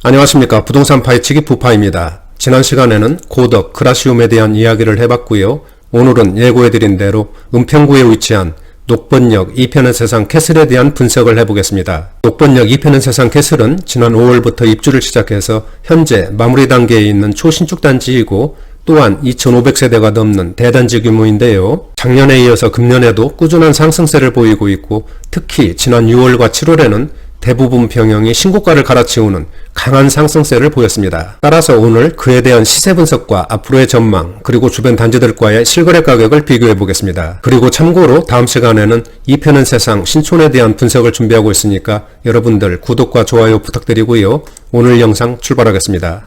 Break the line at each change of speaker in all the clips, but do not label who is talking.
안녕하십니까. 부동산 파헤치기 부파입니다. 지난 시간에는 고덕 그라시움에 대한 이야기를 해봤고요. 오늘은 예고해드린 대로 은평구에 위치한 녹번역 2편의 세상 캐슬에 대한 분석을 해보겠습니다. 녹번역 2편의 세상 캐슬은 지난 5월부터 입주를 시작해서 현재 마무리 단계에 있는 초신축 단지이고 또한 2,500세대가 넘는 대단지 규모인데요. 작년에 이어서 금년에도 꾸준한 상승세를 보이고 있고 특히 지난 6월과 7월에는 대부분 평형이 신고가를 갈아치우는 강한 상승세를 보였습니다. 따라서 오늘 그에 대한 시세 분석과 앞으로의 전망 그리고 주변 단지들과의 실거래 가격을 비교해 보겠습니다. 그리고 참고로 다음 시간에는 2편은 세상 신촌에 대한 분석을 준비하고 있으니까 여러분들 구독과 좋아요 부탁드리고요. 오늘 영상 출발하겠습니다.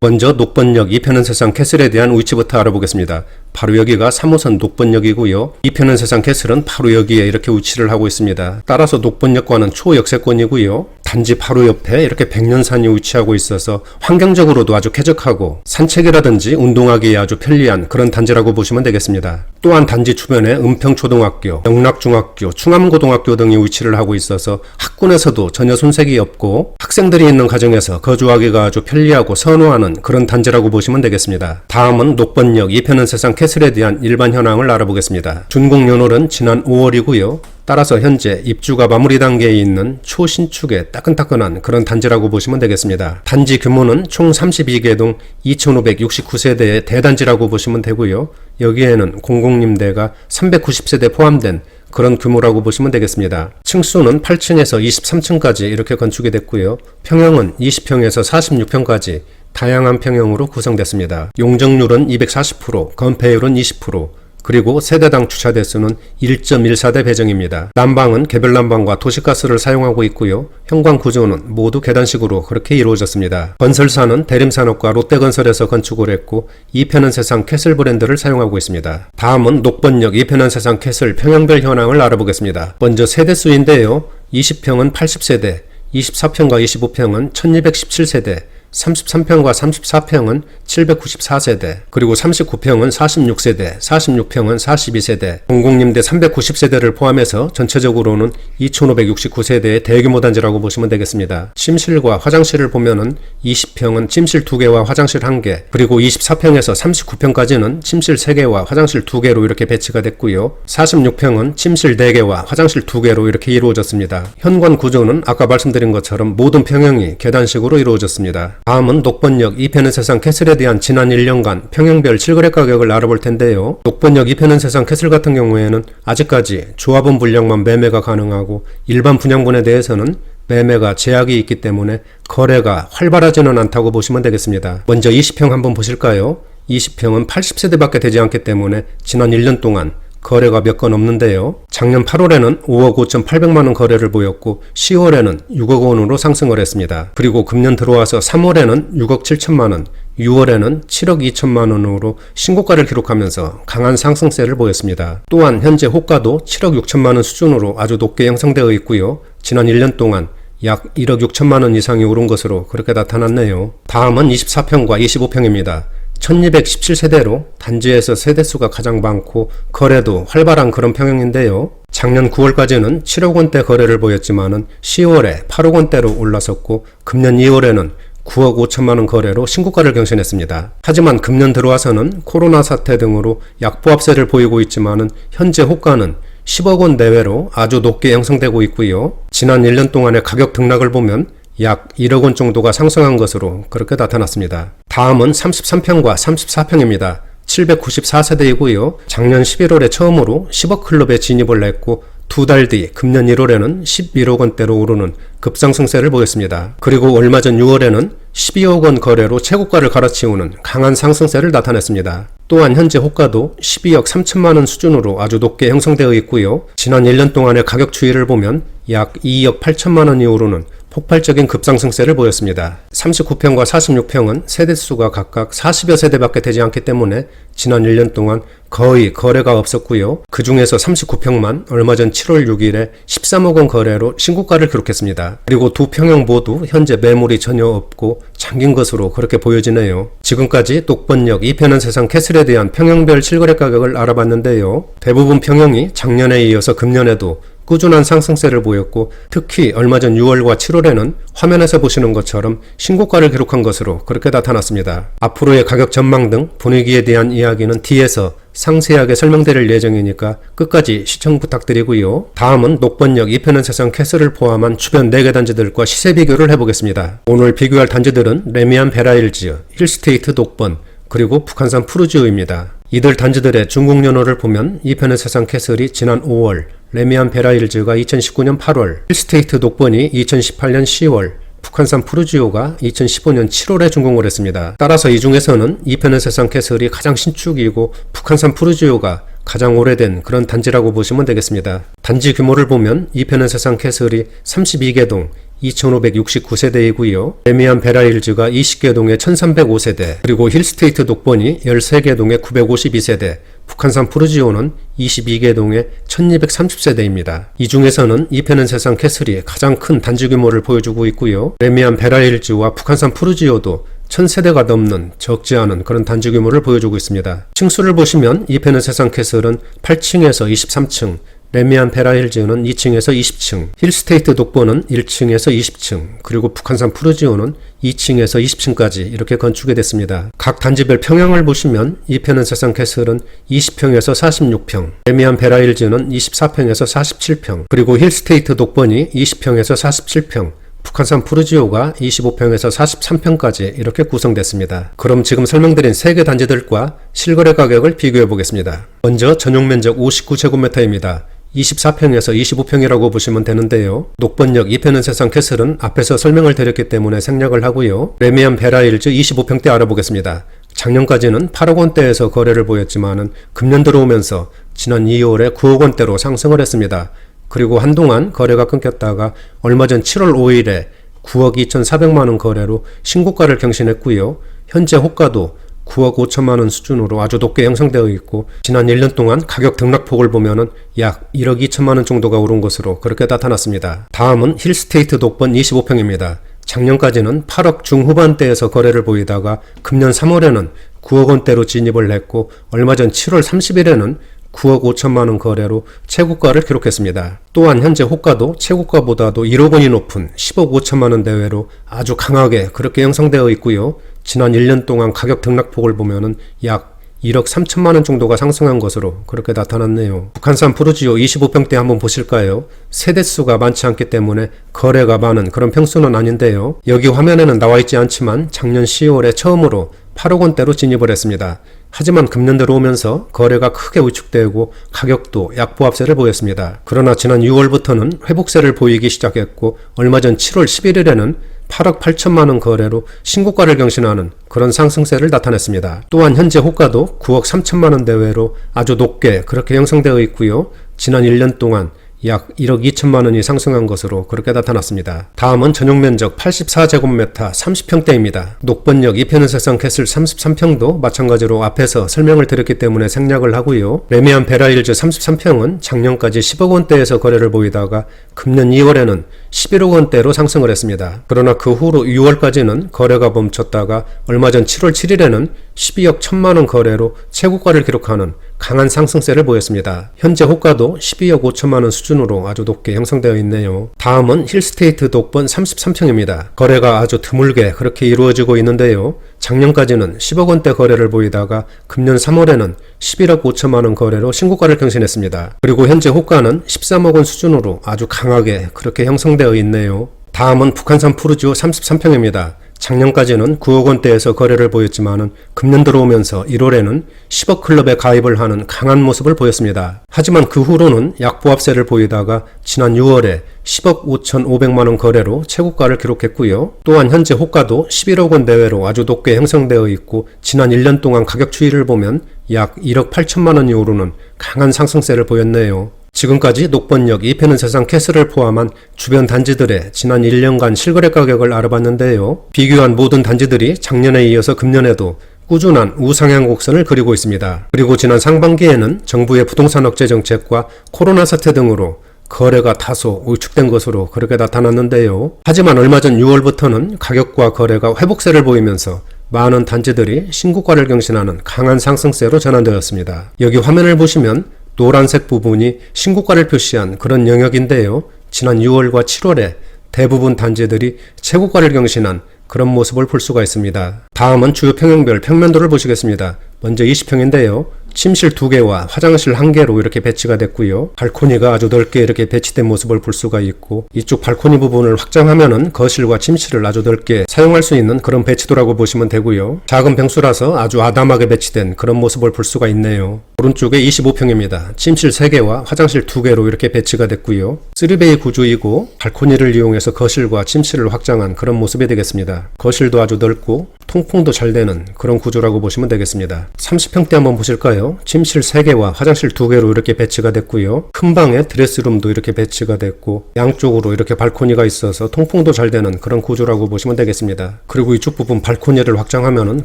먼저 녹번역 2편은 세상 캐슬에 대한 위치부터 알아보겠습니다. 바로 여기가 3호선 녹번역이고요. 2편은 세상 캐슬은 바로 여기에 이렇게 위치를 하고 있습니다. 따라서 녹번역과는 초역세권이고요. 단지 바로 옆에 이렇게 백년산이 위치하고 있어서 환경적으로도 아주 쾌적하고 산책이라든지 운동하기에 아주 편리한 그런 단지라고 보시면 되겠습니다. 또한 단지 주변에 은평초등학교, 영락중학교, 충암고등학교 등이 위치를 하고 있어서 학군에서도 전혀 손색이 없고 학생들이 있는 가정에서 거주하기가 아주 편리하고 선호하는 그런 단지라고 보시면 되겠습니다. 다음은 녹번역 2편은 세상 캐슬에 대한 일반 현황을 알아보겠습니다. 준공연월은 지난 5월이고요. 따라서 현재 입주가 마무리 단계에 있는 초신축의 따끈따끈한 그런 단지라고 보시면 되겠습니다. 단지 규모는 총 32개동 2,569세대의 대단지라고 보시면 되고요. 여기에는 공공임대가 390세대 포함된 그런 규모라고 보시면 되겠습니다. 층수는 8층에서 23층까지 이렇게 건축이 됐고요. 평형은 20평에서 46평까지 다양한 평형으로 구성됐습니다. 용적률은 240%, 건폐율은 20%, 그리고 세대당 주차 대수는 1.14대 배정입니다. 난방은 개별 난방과 도시가스를 사용하고 있고요. 현관 구조는 모두 계단식으로 그렇게 이루어졌습니다. 건설사는 대림산업과 롯데건설에서 건축을 했고 2편은 세상 캐슬 브랜드를 사용하고 있습니다. 다음은 녹번역 2편은 세상 캐슬 평형별 현황을 알아보겠습니다. 먼저 세대수인데요. 20평은 80세대, 24평과 25평은 1217세대, 33평과 34평은 794세대, 그리고 39평은 46세대, 46평은 42세대, 공공임대 390세대를 포함해서 전체적으로는 2,569세대의 대규모 단지라고 보시면 되겠습니다. 침실과 화장실을 보면은 20평은 침실 2개와 화장실 1개, 그리고 24평에서 39평까지는 침실 3개와 화장실 2개로 이렇게 배치가 됐고요. 46평은 침실 4개와 화장실 2개로 이렇게 이루어졌습니다. 현관 구조는 아까 말씀드린 것처럼 모든 평형이 계단식으로 이루어졌습니다. 다음은 녹번역 2편은 세상 캐슬에 대한 지난 1년간 평형별 실거래 가격을 알아볼 텐데요. 녹번역 2편은 세상 캐슬 같은 경우에는 아직까지 조합원 분량만 매매가 가능하고 일반 분양분에 대해서는 매매가 제약이 있기 때문에 거래가 활발하지는 않다고 보시면 되겠습니다. 먼저 20평 한번 보실까요? 20평은 80세대밖에 되지 않기 때문에 지난 1년 동안 거래가 몇 건 없는데요. 작년 8월에는 5억 5,800만원 거래를 보였고 10월에는 6억 원으로 상승을 했습니다. 그리고 금년 들어와서 3월에는 6억 7천만원, 6월에는 7억 2천만원으로 신고가를 기록하면서 강한 상승세를 보였습니다. 또한 현재 호가도 7억 6천만원 수준으로 아주 높게 형성되어 있고요. 지난 1년 동안 약 1억 6천만원 이상이 오른 것으로 그렇게 나타났네요. 다음은 24평과 25평입니다. 1217세대로 단지에서 세대수가 가장 많고 거래도 활발한 그런 평형인데요. 작년 9월까지는 7억 원대 거래를 보였지만은 10월에 8억 원대로 올라섰고 금년 2월에는 9억 5천만원 거래로 신고가를 경신했습니다. 하지만 금년 들어와서는 코로나 사태 등으로 약보합세를 보이고 있지만은 현재 호가는 10억 원 내외로 아주 높게 형성되고 있고요. 지난 1년 동안의 가격 등락을 보면 약 1억 원 정도가 상승한 것으로 그렇게 나타났습니다. 다음은 33평과 34평입니다. 794세대이고요. 작년 11월에 처음으로 10억 클럽에 진입을 했고 두 달 뒤 금년 1월에는 11억 원대로 오르는 급상승세를 보였습니다. 그리고 얼마 전 6월에는 12억 원 거래로 최고가를 갈아치우는 강한 상승세를 나타냈습니다. 또한 현재 호가도 12억 3천만 원 수준으로 아주 높게 형성되어 있고요. 지난 1년 동안의 가격 추이를 보면 약 2억 8천만 원이 오르는 폭발적인 급상승세를 보였습니다. 39평과 46평은 세대수가 각각 40여 세대밖에 되지 않기 때문에 지난 1년 동안 거의 거래가 없었고요. 그 중에서 39평만 얼마 전 7월 6일에 13억 원 거래로 신고가를 기록했습니다. 그리고 두 평형 모두 현재 매물이 전혀 없고 잠긴 것으로 그렇게 보여지네요. 지금까지 녹번역 2편은 세상 캐슬에 대한 평형별 실거래 가격을 알아봤는데요. 대부분 평형이 작년에 이어서 금년에도 꾸준한 상승세를 보였고 특히 얼마 전 6월과 7월에는 화면에서 보시는 것처럼 신고가를 기록한 것으로 그렇게 나타났습니다. 앞으로의 가격 전망 등 분위기에 대한 이야기는 뒤에서 상세하게 설명드릴 예정이니까 끝까지 시청 부탁드리고요. 다음은 녹번역 2편은 세상 캐슬을 포함한 주변 4개 단지들과 시세 비교를 해보겠습니다. 오늘 비교할 단지들은 레미안 베라일즈, 힐스테이트 녹번, 그리고 북한산 푸르지오입니다. 이들 단지들의 중국 연호를 보면 2편의 세상 캐슬이 지난 5월, 레미안 베라일즈가 2019년 8월, 힐스테이트 녹번이 2018년 10월, 북한산 푸르지오가 2015년 7월에 준공을 했습니다. 따라서 이 중에서는 2편의 세상 캐슬이 가장 신축이고 북한산 푸르지오가 가장 오래된 그런 단지라고 보시면 되겠습니다. 단지 규모를 보면 2편의 세상 캐슬이 32개 동 2569세대이고요. 레미안 베라일즈가 20개 동에 1305세대, 그리고 힐스테이트 녹번이 13개 동에 952세대, 북한산 푸르지오는 22개 동에 1230세대입니다. 이 중에서는 2편은 세상 캐슬이 가장 큰 단지 규모를 보여주고 있고요. 레미안 베라일즈와 북한산 푸르지오도 1000세대가 넘는 적지 않은 그런 단지 규모를 보여주고 있습니다. 층수를 보시면 2편은 세상 캐슬은 8층에서 23층, 레미안 베라일즈는 2층에서 20층, 힐스테이트 녹번은 1층에서 20층, 그리고 북한산 푸르지오는 2층에서 20층까지 이렇게 건축이 됐습니다. 각 단지별 평형을 보시면 2편은 세상 캐슬은 20평에서 46평, 레미안 베라일즈는 24평에서 47평, 그리고 힐스테이트 녹번이 20평에서 47평, 북한산 푸르지오가 25평에서 43평까지 이렇게 구성됐습니다. 그럼 지금 설명드린 3개 단지들과 실거래 가격을 비교해 보겠습니다. 먼저 전용 면적 59제곱미터입니다. 24평에서 25평이라고 보시면 되는데요. 녹번역 2편은 세상 캐슬은 앞에서 설명을 드렸기 때문에 생략을 하고요. 레미안 베라일즈 25평대 알아보겠습니다. 작년까지는 8억 원대에서 거래를 보였지만은 금년 들어오면서 지난 2월에 9억 원대로 상승을 했습니다. 그리고 한동안 거래가 끊겼다가 얼마 전 7월 5일에 9억 2,400만원 거래로 신고가를 경신했고요. 현재 호가도 9억 5천만원 수준으로 아주 높게 형성되어 있고 지난 1년 동안 가격 등락폭을 보면은 약 1억 2천만원 정도가 오른 것으로 그렇게 나타났습니다. 다음은 힐스테이트 녹번 25평입니다. 작년까지는 8억 중후반대에서 거래를 보이다가 금년 3월에는 9억 원대로 진입을 했고 얼마 전 7월 30일에는 9억 5천만원 거래로 최고가를 기록했습니다. 또한 현재 호가도 최고가보다도 1억 원이 높은 10억 5천만원 대외로 아주 강하게 그렇게 형성되어 있고요. 지난 1년 동안 가격 등락폭을 보면은 약 1억 3천만원 정도가 상승한 것으로 그렇게 나타났네요. 북한산 푸르지오 25평대 한번 보실까요? 세대수가 많지 않기 때문에 거래가 많은 그런 평수는 아닌데요. 여기 화면에는 나와 있지 않지만 작년 10월에 처음으로 8억 원대로 진입을 했습니다. 하지만 금년 들어오면서 거래가 크게 위축되고 가격도 약보합세를 보였습니다. 그러나 지난 6월부터는 회복세를 보이기 시작했고 얼마 전 7월 11일에는 8억 8천만원 거래로 신고가를 경신하는 그런 상승세를 나타냈습니다. 또한 현재 호가도 9억 3천만원 대외로 아주 높게 그렇게 형성되어 있고요. 지난 1년 동안 약 1억 2천만원이 상승한 것으로 그렇게 나타났습니다. 다음은 전용 면적 84제곱미터 30평대입니다. 녹번역 2편은 세상 캐슬 33평도 마찬가지로 앞에서 설명을 드렸기 때문에 생략을 하고요. 레미안 베라일즈 33평은 작년까지 10억 원대에서 거래를 보이다가 금년 2월에는 11억 원대로 상승을 했습니다. 그러나 그 후로 6월까지는 거래가 멈췄다가 얼마 전 7월 7일에는 12억 1천만원 거래로 최고가를 기록하는 강한 상승세를 보였습니다. 현재 호가도 12억 5천만원 수준으로 아주 높게 형성되어 있네요. 다음은 힐스테이트 녹번 33평입니다. 거래가 아주 드물게 그렇게 이루어지고 있는데요. 작년까지는 10억 원대 거래를 보이다가 금년 3월에는 11억 5천만원 거래로 신고가를 경신했습니다. 그리고 현재 호가는 13억 원 수준으로 아주 강하게 그렇게 형성되어 있네요. 다음은 북한산 푸르지오 33평입니다. 작년까지는 9억 원대에서 거래를 보였지만은 금년 들어오면서 1월에는 10억 클럽에 가입을 하는 강한 모습을 보였습니다. 하지만 그 후로는 약보합세를 보이다가 지난 6월에 10억 5,500만원 거래로 최고가를 기록했고요. 또한 현재 호가도 11억 원 내외로 아주 높게 형성되어 있고 지난 1년 동안 가격 추이를 보면 약 1억 8천만원이 오르는 강한 상승세를 보였네요. 지금까지 녹번역 2편은 세상 캐슬을 포함한 주변 단지들의 지난 1년간 실거래 가격을 알아봤는데요. 비교한 모든 단지들이 작년에 이어서 금년에도 꾸준한 우상향 곡선을 그리고 있습니다. 그리고 지난 상반기에는 정부의 부동산 억제 정책과 코로나 사태 등으로 거래가 다소 위축된 것으로 그렇게 나타났는데요. 하지만 얼마 전 6월부터는 가격과 거래가 회복세를 보이면서 많은 단지들이 신고가를 경신하는 강한 상승세로 전환되었습니다. 여기 화면을 보시면 노란색 부분이 신고가를 표시한 그런 영역인데요. 지난 6월과 7월에 대부분 단지들이 최고가를 경신한 그런 모습을 볼 수가 있습니다. 다음은 주요 평형별 평면도를 보시겠습니다. 먼저 20평인데요. 침실 2개와 화장실 1개로 이렇게 배치가 됐고요. 발코니가 아주 넓게 이렇게 배치된 모습을 볼 수가 있고, 이쪽 발코니 부분을 확장하면은 거실과 침실을 아주 넓게 사용할 수 있는 그런 배치도라고 보시면 되고요. 작은 병수라서 아주 아담하게 배치된 그런 모습을 볼 수가 있네요. 오른쪽에 25평입니다. 침실 3개와 화장실 2개로 이렇게 배치가 됐고요. 3베이 구조이고 발코니를 이용해서 거실과 침실을 확장한 그런 모습이 되겠습니다. 거실도 아주 넓고 통풍도 잘 되는 그런 구조라고 보시면 되겠습니다. 30평대 한번 보실까요? 침실 3개와 화장실 2개로 이렇게 배치가 됐고요. 큰 방에 드레스룸도 이렇게 배치가 됐고, 양쪽으로 이렇게 발코니가 있어서 통풍도 잘 되는 그런 구조라고 보시면 되겠습니다. 그리고 이쪽 부분 발코니를 확장하면은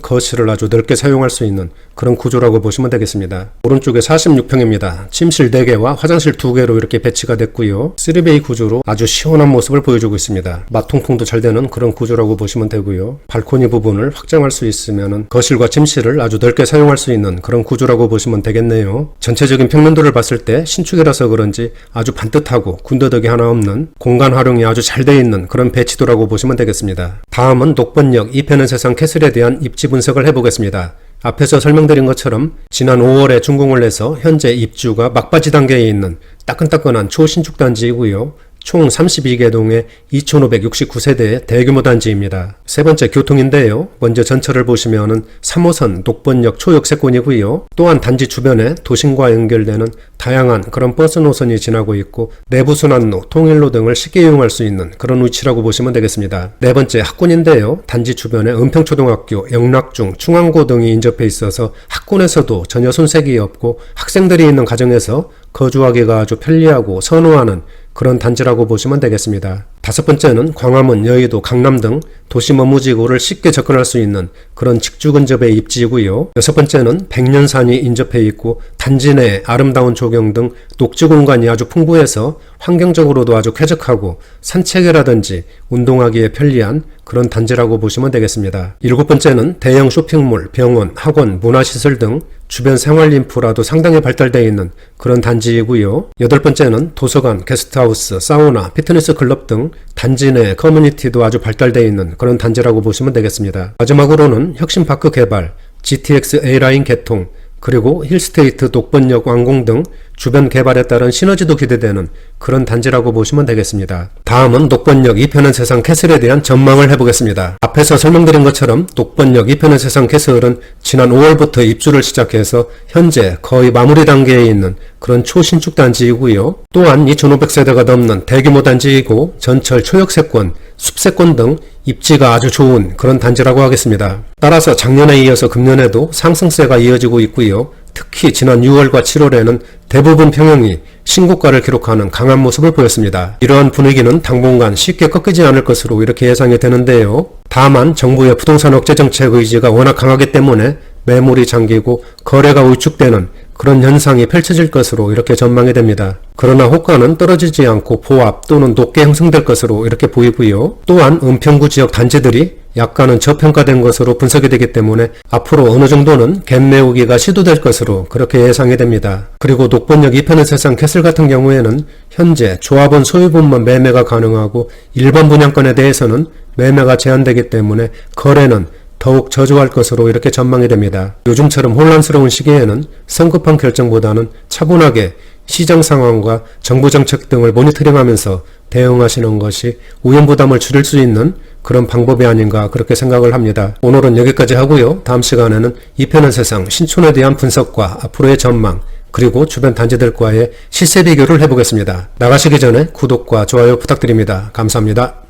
거실을 아주 넓게 사용할 수 있는 그런 구조라고 보시면 되겠습니다. 오른쪽에 46평입니다. 침실 4개와 화장실 2개로 이렇게 배치가 됐고요. 3베이 구조로 아주 시원한 모습을 보여주고 있습니다. 마통풍도 잘 되는 그런 구조라고 보시면 되고요. 발코니 부분을 확장할 수 있으면은 거실과 침실을 아주 넓게 사용할 수 있는 그런 구조라고 보시면 되겠네요. 전체적인 평면도를 봤을 때 신축이라서 그런지 아주 반듯하고 군더더기 하나 없는 공간 활용이 아주 잘 되어 있는 그런 배치도라고 보시면 되겠습니다. 다음은 녹번역 2편은 세상 캐슬에 대한 입지 분석을 해보겠습니다. 앞에서 설명드린 것처럼 지난 5월에 준공을 해서 현재 입주가 막바지 단계에 있는 따끈따끈한 초신축 단지이고요. 총 32개 동의 2,569세대의 대규모 단지입니다. 세 번째 교통인데요. 먼저 전철을 보시면은 3호선 녹번역 초역세권이고요. 또한 단지 주변에 도심과 연결되는 다양한 그런 버스 노선이 지나고 있고, 내부순환로, 통일로 등을 쉽게 이용할 수 있는 그런 위치라고 보시면 되겠습니다. 네 번째 학군인데요. 단지 주변에 은평초등학교, 영락중, 충안고 등이 인접해 있어서 학군에서도 전혀 손색이 없고 학생들이 있는 가정에서 거주하기가 아주 편리하고 선호하는 그런 단지라고 보시면 되겠습니다. 다섯 번째는 광화문, 여의도, 강남 등 도심 업무지구를 쉽게 접근할 수 있는 그런 직주 근접의 입지이고요. 여섯 번째는 백년산이 인접해 있고 단지 내 아름다운 조경 등 녹지 공간이 아주 풍부해서 환경적으로도 아주 쾌적하고 산책이라든지 운동하기에 편리한 그런 단지라고 보시면 되겠습니다. 일곱 번째는 대형 쇼핑몰, 병원, 학원, 문화시설 등 주변 생활 인프라도 상당히 발달되어 있는 그런 단지이고요. 여덟 번째는 도서관, 게스트하우스, 사우나, 피트니스 클럽 등 단지 내 커뮤니티도 아주 발달되어 있는 그런 단지라고 보시면 되겠습니다. 마지막으로는 혁신파크 개발, GTX A라인 개통, 그리고 힐스테이트 녹번역 완공 등 주변 개발에 따른 시너지도 기대되는 그런 단지라고 보시면 되겠습니다. 다음은 녹번역 2편은 세상 캐슬에 대한 전망을 해보겠습니다. 앞에서 설명드린 것처럼 녹번역 2편은 세상 캐슬은 지난 5월부터 입주를 시작해서 현재 거의 마무리 단계에 있는 그런 초신축 단지이고요. 또한 2,500세대가 넘는 대규모 단지이고 전철 초역세권, 숲세권 등 입지가 아주 좋은 그런 단지라고 하겠습니다. 따라서 작년에 이어서 금년에도 상승세가 이어지고 있고요. 특히 지난 6월과 7월에는 대부분 평형이 신고가를 기록하는 강한 모습을 보였습니다. 이러한 분위기는 당분간 쉽게 꺾이지 않을 것으로 이렇게 예상이 되는데요. 다만 정부의 부동산 억제 정책 의지가 워낙 강하기 때문에 매물이 잠기고 거래가 위축되는 그런 현상이 펼쳐질 것으로 이렇게 전망이 됩니다. 그러나 호가는 떨어지지 않고 보합 또는 높게 형성될 것으로 이렇게 보이고요. 또한 은평구 지역 단지들이 약간은 저평가된 것으로 분석이 되기 때문에 앞으로 어느 정도는 갭 메우기가 시도될 것으로 그렇게 예상이 됩니다. 그리고 녹번역 2편의 세상 캐슬 같은 경우에는 현재 조합원 소유분만 매매가 가능하고 일반 분양권에 대해서는 매매가 제한되기 때문에 거래는 더욱 저조할 것으로 이렇게 전망이 됩니다. 요즘처럼 혼란스러운 시기에는 성급한 결정보다는 차분하게 시장 상황과 정부 정책 등을 모니터링하면서 대응하시는 것이 위험부담을 줄일 수 있는 그런 방법이 아닌가 그렇게 생각을 합니다. 오늘은 여기까지 하고요. 다음 시간에는 2편의 세상 신촌에 대한 분석과 앞으로의 전망, 그리고 주변 단지들과의 시세 비교를 해보겠습니다. 나가시기 전에 구독과 좋아요 부탁드립니다. 감사합니다.